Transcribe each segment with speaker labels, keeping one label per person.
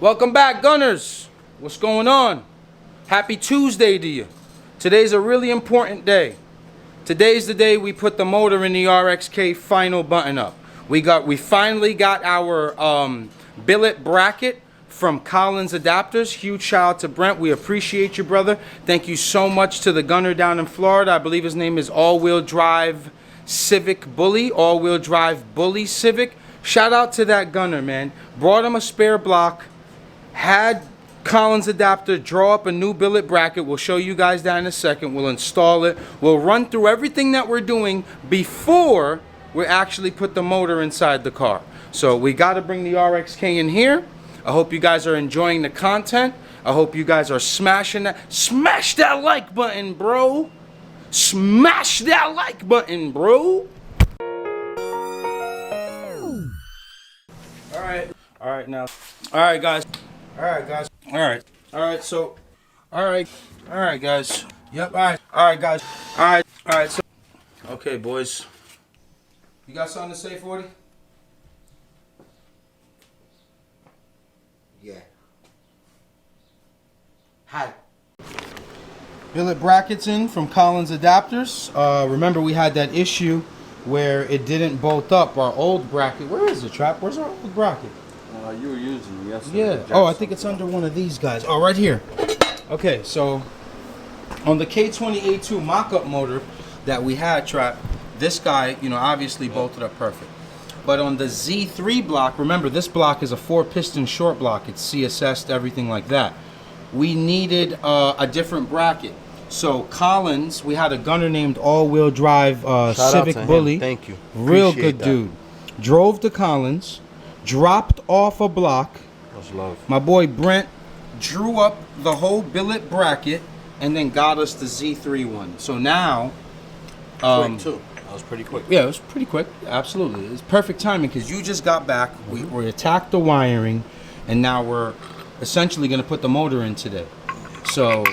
Speaker 1: Welcome back, Gunners. What's going on? Happy Tuesday to you. Today's a really important day. Today's the day we put the motor in the RX-8 final button up. We finally got our billet bracket from Collins Adapters. Huge shout out to Brent. We appreciate you, brother. Thank you so much to the gunner down in Florida. I believe his name is All-Wheel Drive Civic Bully. All-Wheel Drive Bully Civic. Shout out to that gunner, man. Brought him a spare block. Had Collins Adapter draw up a new billet bracket. We'll show you guys that in a second. We'll install it. We'll run through everything that we're doing before we actually put the motor inside the car. So we got to bring the RX-K in here. I hope you guys are enjoying the content. I hope you guys are smashing that. Smash that like button, bro. Smash that like button, bro. All right, now. All right, guys. All right, guys. All right. All right, so. All right. All right, guys. Yep, all right. All right, guys. All right. All right, so. Okay, boys. You got something to say, 40?
Speaker 2: Yeah. Hi.
Speaker 1: Billet brackets in from Collins Adapters. Remember, we had that issue where it didn't bolt up our old bracket. Where is the trap? Where's our old bracket?
Speaker 3: You were using it yesterday.
Speaker 1: Yeah. Oh, I think it's under one of these guys. Oh, right here. Okay, so on the K20A2 mock-up motor that we had, trap, this guy, you know, obviously bolted up perfect. But on the Z3 block, remember this block is a 4-piston short block. It's CSS'd, everything like that. We needed a different bracket. So Collins, we had a gunner named All-Wheel Drive Civic Bully.
Speaker 3: Thank you.
Speaker 1: Real good dude. Drove to Collins, dropped off a block.
Speaker 3: Much love.
Speaker 1: My boy Brent drew up the whole billet bracket and then got us the Z3 one. So now,
Speaker 3: Quick too. That was pretty quick.
Speaker 1: yeah, it was pretty quick. Absolutely, it's perfect timing because you just got back. We attacked the wiring, and now we're essentially going to put the motor in today. So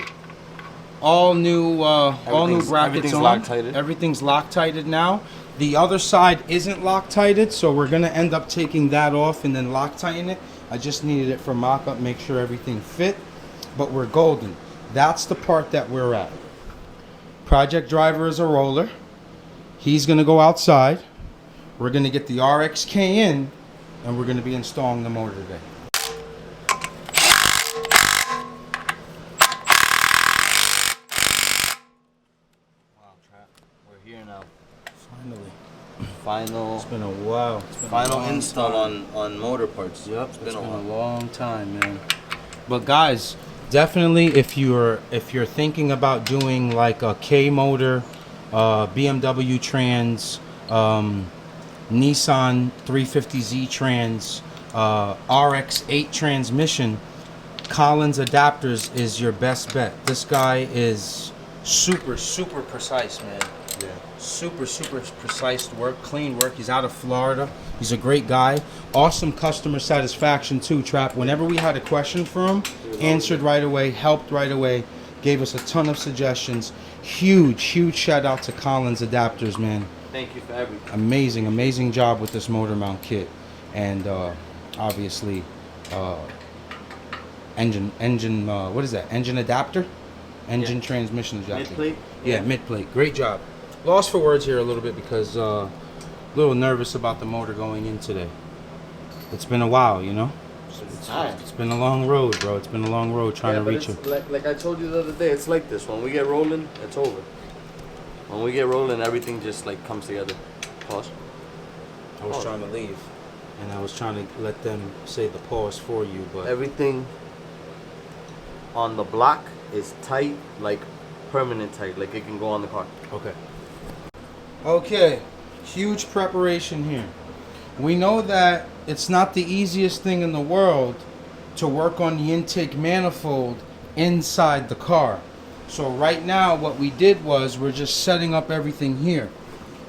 Speaker 1: all new brackets
Speaker 3: everything's
Speaker 1: on.
Speaker 3: Loctited.
Speaker 1: Everything's Loctited now. The other side isn't Loctited, so we're going to end up taking that off and then Loctiting it. I just needed it for mock-up, make sure everything fit, but we're golden. That's the part that we're at. Project driver is a roller. He's going to go outside. We're going to get the RX-K in, and we're going to be installing the motor today.
Speaker 3: Wow, Trap. We're here now.
Speaker 1: Finally.
Speaker 3: Final.
Speaker 1: It's been a while.
Speaker 3: Final install on motor parts.
Speaker 1: Yep,
Speaker 3: It's been a
Speaker 1: long time, man. But guys, definitely if you're thinking about doing like a K motor, BMW trans, Nissan 350Z trans, RX-8 transmission, Collins Adapters is your best bet. This guy is super precise, man.
Speaker 3: Yeah.
Speaker 1: Super precise work, clean work. He's out of Florida. He's a great guy. Awesome customer satisfaction too, Trap. Whenever we had a question for him, answered right away, helped right away, gave us a ton of suggestions. Huge shout out to Collins Adapters, man.
Speaker 3: Thank you for everything.
Speaker 1: Amazing job with this motor mount kit. And obviously engine what is that? Engine adapter? Engine transmission adapter.
Speaker 3: Mid-plate?
Speaker 1: Yeah, mid-plate. Great job. Lost for words here a little bit because a little nervous about the motor going in today. It's been a while, you know? It's been a long road, bro. It's been a long road trying to reach it.
Speaker 3: Like I told you the other day, it's like this. When we get rolling, it's over. When we get rolling, everything just like comes together. Pause.
Speaker 1: I was trying to leave, and I was trying to let them say the pause for you, but
Speaker 3: Everything on the block is tight, like permanent tight, like it can go on the car.
Speaker 1: Okay, huge preparation here. We know that it's not the easiest thing in the world to work on the intake manifold inside the car. So right now what we did was we're just setting up everything here.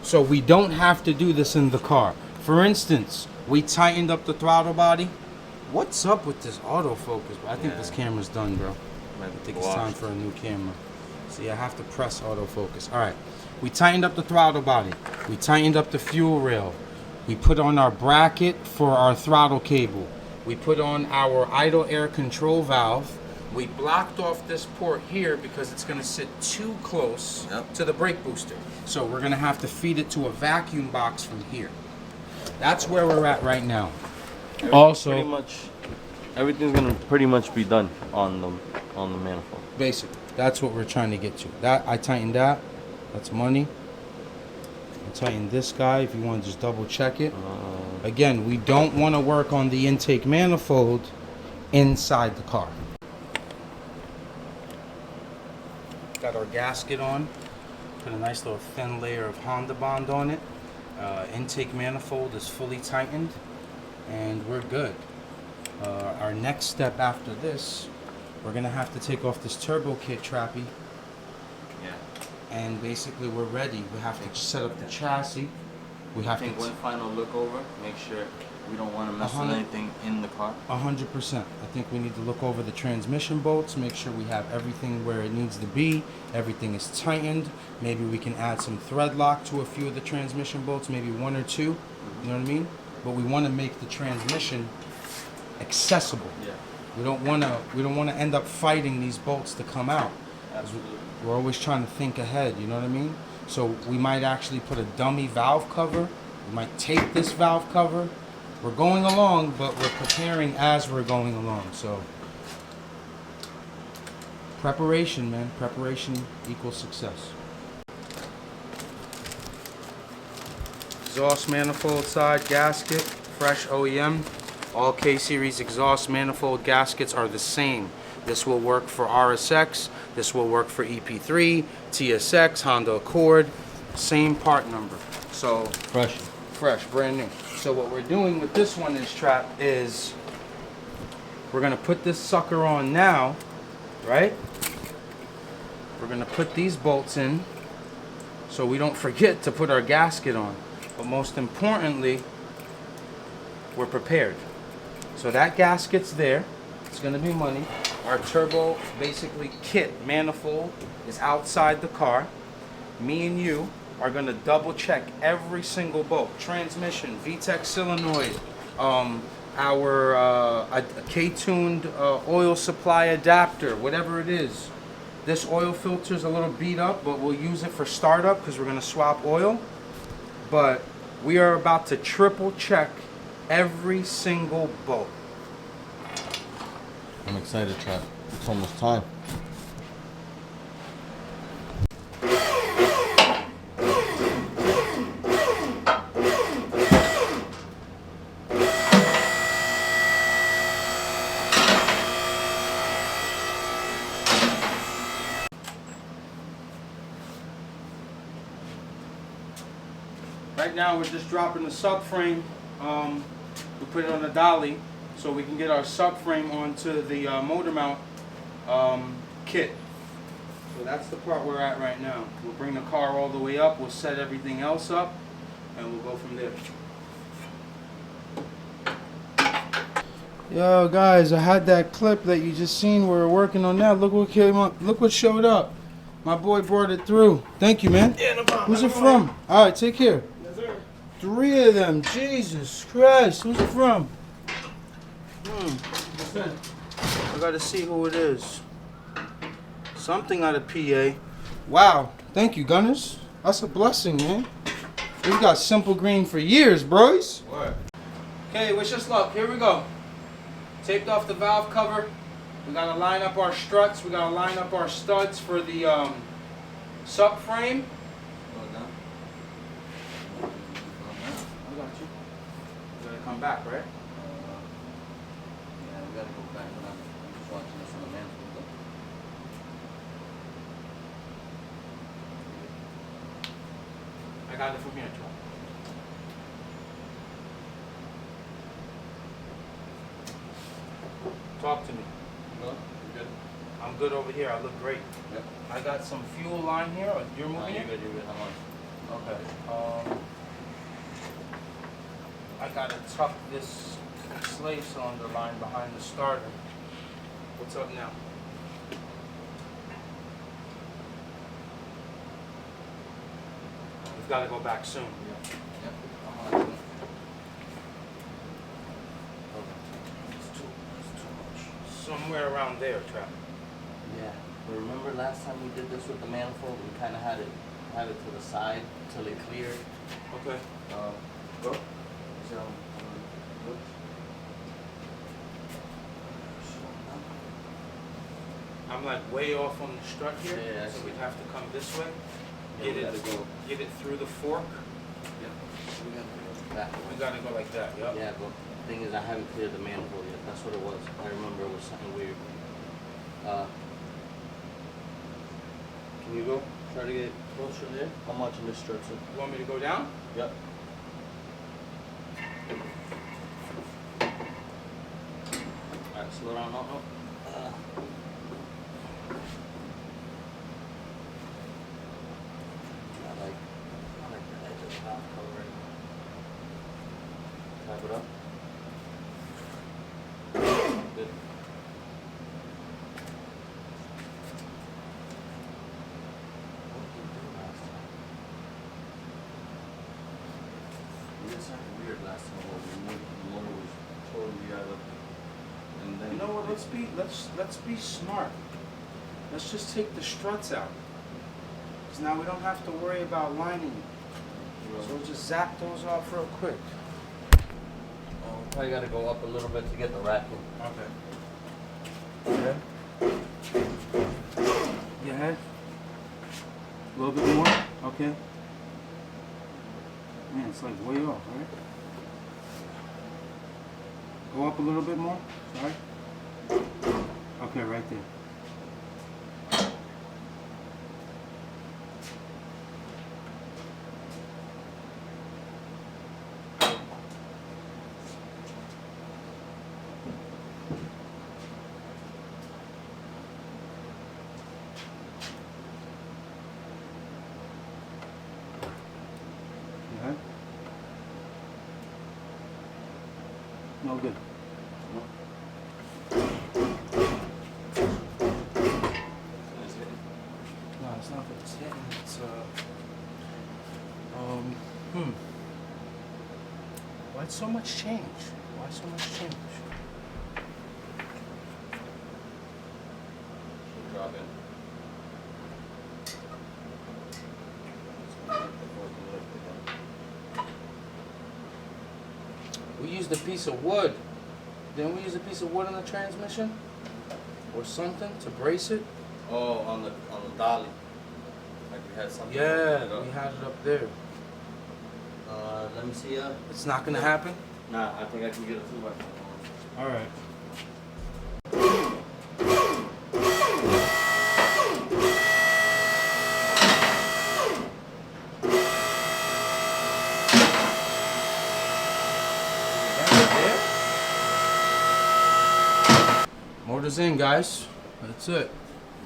Speaker 1: So we don't have to do this in the car. For instance, we tightened up the throttle body. What's up with this autofocus? I think this camera's done, bro. I think it's time for a new camera. See, I have to press autofocus. All right. We tightened up the throttle body. We tightened up the fuel rail. We put on our bracket for our throttle cable. We put on our idle air control valve. We blocked off this port here because it's going to sit too close to the brake booster. So we're going to have to feed it to a vacuum box from here. That's where we're at right now.
Speaker 3: Everything's gonna pretty much be done on the manifold.
Speaker 1: Basically, that's what we're trying to get to. That I tightened that. That's money. I tightened this guy if you want to just double check it. Again, we don't want to work on the intake manifold inside the car. Got our gasket on. Put a nice little thin layer of Honda Bond on it. Intake manifold is fully tightened, and we're good. Our next step after this, we're gonna have to take off this turbo kit trappy.
Speaker 3: Yeah.
Speaker 1: And basically we're ready. We have to set up the chassis. We have
Speaker 3: to one final look over, make sure we don't want to mess with anything in the car.
Speaker 1: 100%. I think we need to look over the transmission bolts, make sure we have everything where it needs to be, everything is tightened. Maybe we can add some thread lock to a few of the transmission bolts, maybe one or two, you know what I mean? But we want to make the transmission accessible.
Speaker 3: Yeah.
Speaker 1: We don't want to end up fighting these bolts to come out.
Speaker 3: Absolutely.
Speaker 1: We're always trying to think ahead, you know what I mean? So we might actually put a dummy valve cover. We might take this valve cover. We're going along, but we're preparing as we're going along. So preparation, man. Preparation equals success. Exhaust manifold side gasket, fresh OEM. All K-Series exhaust manifold gaskets are the same. This will work for RSX, this will work for EP3, TSX, Honda Accord, same part number. So fresh, brand new. So what we're doing with this one is we're gonna put this sucker on now, right? We're gonna put these bolts in so we don't forget to put our gasket on. But most importantly, we're prepared. So that gasket's there. It's gonna be money. Our turbo, basically kit, manifold is outside the car. Me and you are gonna double check every single bolt. Transmission, VTEC solenoid, our a K-tuned oil supply adapter, whatever it is. This oil filter's a little beat up, but we'll use it for startup because we're gonna swap oil. But we are about to triple check every single bolt.
Speaker 3: I'm excited, Chad. It's almost time.
Speaker 1: Right now we're just dropping the subframe. We put it on a dolly so we can get our subframe onto the motor mount kit. So that's the part we're at right now. We'll bring the car all the way up, we'll set everything else up, and we'll go from there. Yo guys, I had that clip that you just seen. We're working on that. Look what came up. Look what showed up. My boy brought it through. Thank you, man.
Speaker 3: Yeah, no problem.
Speaker 1: Who's it from? All right, take care.
Speaker 3: Yes, sir.
Speaker 1: 3 of them. Jesus Christ. Who's it from? I gotta see who it is. Something out of PA. Wow. Thank you, Gunners. That's a blessing, man. We've got Simple Green for years, bros.
Speaker 3: What?
Speaker 1: Okay, wish us luck. Here we go. Taped off the valve cover. We gotta line up our struts. We gotta line up our studs for the subframe. I got you. You gotta come back, right?
Speaker 3: Yeah, we gotta go back. I'm just watching this on the manifold.
Speaker 1: I got it from here, Joe. Talk to me.
Speaker 3: No, you're good.
Speaker 1: I'm good over here. I look great.
Speaker 3: Yep.
Speaker 1: I got some fuel line here. You're moving
Speaker 3: You're
Speaker 1: it?
Speaker 3: good, you're good. How much?
Speaker 1: Okay. I gotta tuck this slave cylinder line behind the starter. What's up now? We've got to go back soon.
Speaker 3: Yep. I'm on it. Okay.
Speaker 1: Somewhere around there, Trap.
Speaker 3: Yeah. But remember last time we did this with the manifold, we kind of had it to the side till it cleared.
Speaker 1: Okay.
Speaker 3: Go. So, look.
Speaker 1: I'm like way off on the strut here,
Speaker 3: Yeah,
Speaker 1: so we'd have to come this way.
Speaker 3: Yeah,
Speaker 1: Get it through the fork.
Speaker 3: Yep. We gotta go that way.
Speaker 1: We gotta go like that. Yep.
Speaker 3: Yeah, but the thing is, I haven't cleared the manifold yet. That's what it was. I remember it was something weird. Can you go? Try to get closer there. How much in this strut?
Speaker 1: You want me to go down?
Speaker 3: Yep. Alright, slow down. No. I like the edge of the valve cover right now. Tap it up. Good. What did we do last time? We did something weird last time where the motor was totally out of. And then
Speaker 1: You know what? Let's be smart. Let's just take the struts out. Cause now we don't have to worry about lining it. So we'll just zap those off real quick.
Speaker 3: Probably got to go up a little bit to get the rack in.
Speaker 1: Okay. Your head. A little bit more. Okay. Man, it's like way off, right? Go up a little bit more. Sorry. Okay, right there. No good. No, it's not that it's hitting. It's Why so much change? Why so much change?
Speaker 3: Should drop in.
Speaker 1: We used a piece of wood. Didn't we use a piece of wood on the transmission? Or something to brace it?
Speaker 3: Oh, on the dolly. Like we had something.
Speaker 1: Yeah, we had it up there.
Speaker 3: Let me see.
Speaker 1: It's not gonna happen?
Speaker 3: Nah, I think I can get a 2x4.
Speaker 1: Alright. Motor's in, guys. That's it.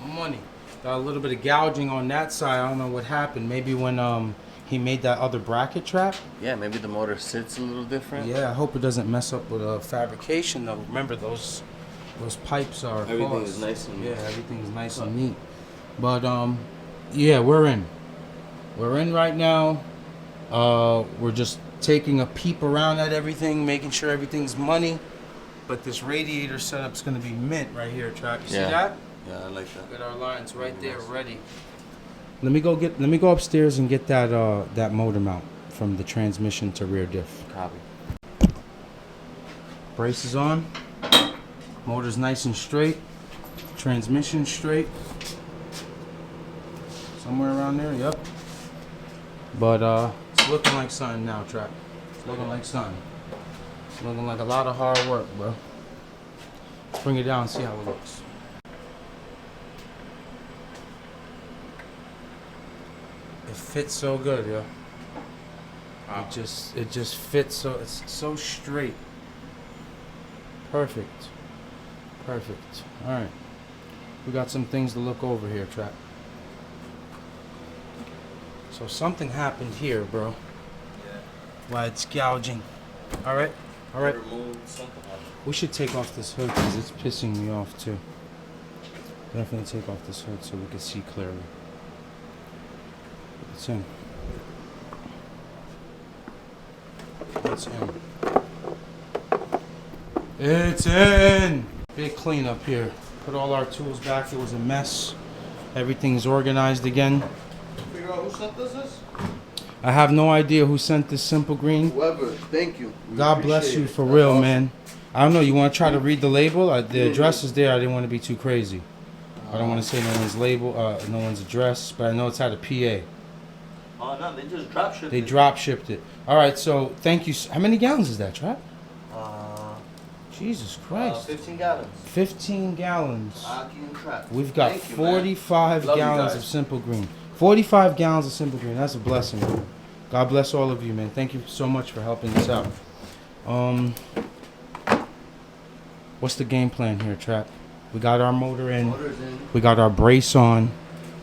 Speaker 1: Money. Got a little bit of gouging on that side. I don't know what happened. Maybe when he made that other bracket trap.
Speaker 3: Yeah, maybe the motor sits a little different.
Speaker 1: Yeah, I hope it doesn't mess up with fabrication though. Remember those pipes are
Speaker 3: Everything is nice and
Speaker 1: yeah, everything's nice and neat. But yeah, we're in. We're in right now. We're just taking a peep around at everything, making sure everything's money. But this radiator setup's gonna be mint right here, Trap. You see that?
Speaker 3: Yeah, I like that.
Speaker 1: Got our lines right there ready. Let me go upstairs and get that motor mount from the transmission to rear diff.
Speaker 3: Copy.
Speaker 1: Brace is on. Motor's nice and straight. Transmission straight. Somewhere around there, yep. But it's looking like something now, Trap. It's looking like something. It's looking like a lot of hard work, bro. Let's bring it down and see how it looks. It fits so good, yo. Wow. It just fits so, it's so straight. Perfect. Perfect. All right. We got some things to look over here, Trap. So something happened here, bro.
Speaker 3: Yeah.
Speaker 1: Why it's gouging. All right. All right.
Speaker 3: Something happened.
Speaker 1: We should take off this hood because it's pissing me off too. Definitely take off this hood so we can see clearly. It's in. It's in. It's in. big cleanup here. Put all our tools back. It was a mess. Everything's organized again.
Speaker 3: Figure out who sent us this?
Speaker 1: I have no idea who sent this simple green.
Speaker 3: Whoever, thank you.
Speaker 1: God bless you for real, man. I don't know. You want to try to read the label? The address is there. I didn't want to be too crazy. I don't want to say no one's label, no one's address, but I know it's at a PA.
Speaker 3: Oh no, they just drop shipped it.
Speaker 1: They drop shipped it. All right, so thank you. How many gallons is that, Trap? Jesus Christ.
Speaker 3: 15 gallons.
Speaker 1: 15 gallons.
Speaker 3: Trap.
Speaker 1: We've got
Speaker 3: Thank you,
Speaker 1: 45
Speaker 3: Love you
Speaker 1: gallons
Speaker 3: guys.
Speaker 1: of Simple Green. 45 gallons of Simple Green. That's a blessing, man. God bless all of you, man. Thank you so much for helping us out. What's the game plan here, Trap? We got our motor in.
Speaker 3: Motor's in.
Speaker 1: We got our brace on.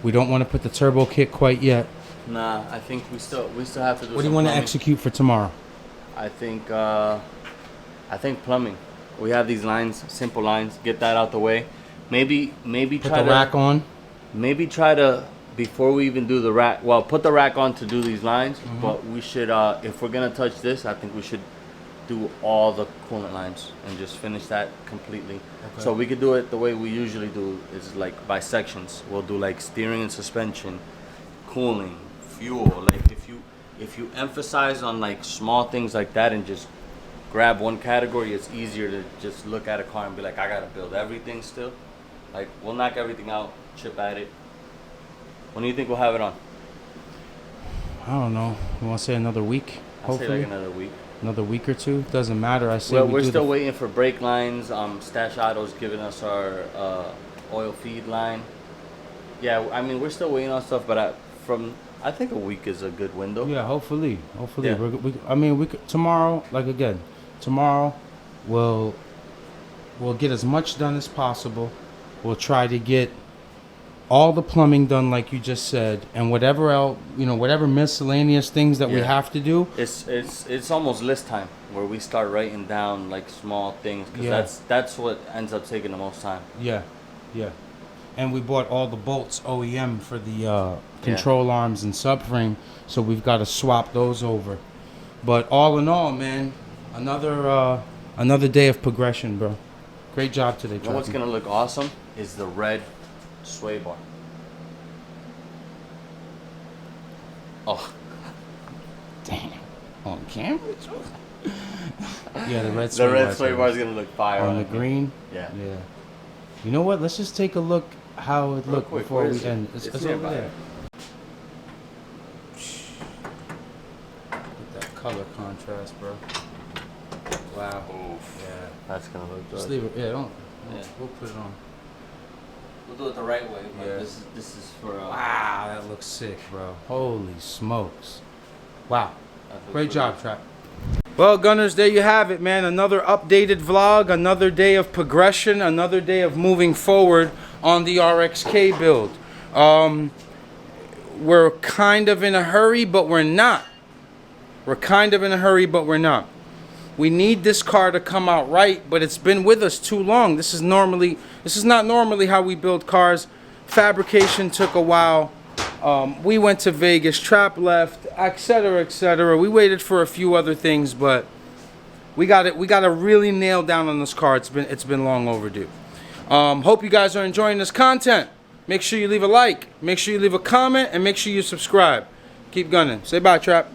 Speaker 1: We don't want to put the turbo kit quite yet.
Speaker 3: Nah, I think we still have to do.
Speaker 1: What do you want to execute for tomorrow?
Speaker 3: I think plumbing. We have these lines, simple lines. Get that out the way. Maybe
Speaker 1: Put
Speaker 3: try
Speaker 1: the rack on.
Speaker 3: Maybe try to, before we even do the rack. Well, put the rack on to do these lines.
Speaker 1: Mm-hmm.
Speaker 3: But we should, if we're gonna touch this, I think we should do all the coolant lines and just finish that completely.
Speaker 1: Okay.
Speaker 3: So we could do it the way we usually do, is like by sections. We'll do like steering and suspension, cooling, fuel. Like if you emphasize on like small things like that and just grab one category, it's easier to just look at a car and be like, I gotta build everything still. Like, we'll knock everything out, chip at it. When do you think we'll have it on?
Speaker 1: I don't know. You want to say another week?
Speaker 3: I'll
Speaker 1: Hopefully.
Speaker 3: say like another week.
Speaker 1: Another week or two? Doesn't matter. I say
Speaker 3: Well,
Speaker 1: we
Speaker 3: we're
Speaker 1: do
Speaker 3: still waiting for brake lines. Stash Auto's giving us our oil feed line. Yeah, I mean, we're still waiting on stuff, but I think a week is a good window.
Speaker 1: Yeah, hopefully. Hopefully.
Speaker 3: Yeah.
Speaker 1: Tomorrow, tomorrow we'll get as much done as possible. We'll try to get all the plumbing done like you just said, and whatever else, whatever miscellaneous things that we
Speaker 3: Yeah.
Speaker 1: have to do.
Speaker 3: It's almost list time where we start writing down like small things, because
Speaker 1: Yeah.
Speaker 3: that's what ends up taking the most time.
Speaker 1: Yeah. And we bought all the bolts OEM for the control arms and subframe, so we've got to swap those over. But all in all, man, another day of progression, bro. Great job today,
Speaker 3: You know what's
Speaker 1: Trappy.
Speaker 3: gonna look awesome is the red sway bar. Oh,
Speaker 1: Damn. On camera? Yeah, the red
Speaker 3: the sway bar is gonna look fire
Speaker 1: on the
Speaker 3: it.
Speaker 1: green.
Speaker 3: Yeah.
Speaker 1: Yeah. You know what? Let's just take a look how it looked
Speaker 3: quick,
Speaker 1: before
Speaker 3: where
Speaker 1: we
Speaker 3: is it?
Speaker 1: end.
Speaker 3: It's
Speaker 1: It's
Speaker 3: nearby.
Speaker 1: over there. With that color contrast, bro. Wow.
Speaker 3: Oof.
Speaker 1: Yeah.
Speaker 3: That's gonna look good.
Speaker 1: Just leave it. Yeah, don't.
Speaker 3: Yeah.
Speaker 1: We'll put it on.
Speaker 3: We'll do it the right way. But
Speaker 1: Yeah.
Speaker 3: This is for.
Speaker 1: Wow, that looks sick, bro. Holy smokes. Wow.
Speaker 3: that looks
Speaker 1: Great
Speaker 3: good.
Speaker 1: job, Trap. Well, Gunners, there you have it, man. Another updated vlog, another day of progression, another day of moving forward on the RX-8 build. We're kind of in a hurry, but we're not. We're kind of in a hurry, but we're not. We need this car to come out right, but it's been with us too long. This is not normally how we build cars. Fabrication took a while. We went to Vegas, Trap left, etc., etc. We waited for a few other things, but we got to really nail down on this car. It's been long overdue. Hope you guys are enjoying this content. Make sure you leave a like, make sure you leave a comment, and make sure you subscribe. Keep gunning. Say bye, Trap.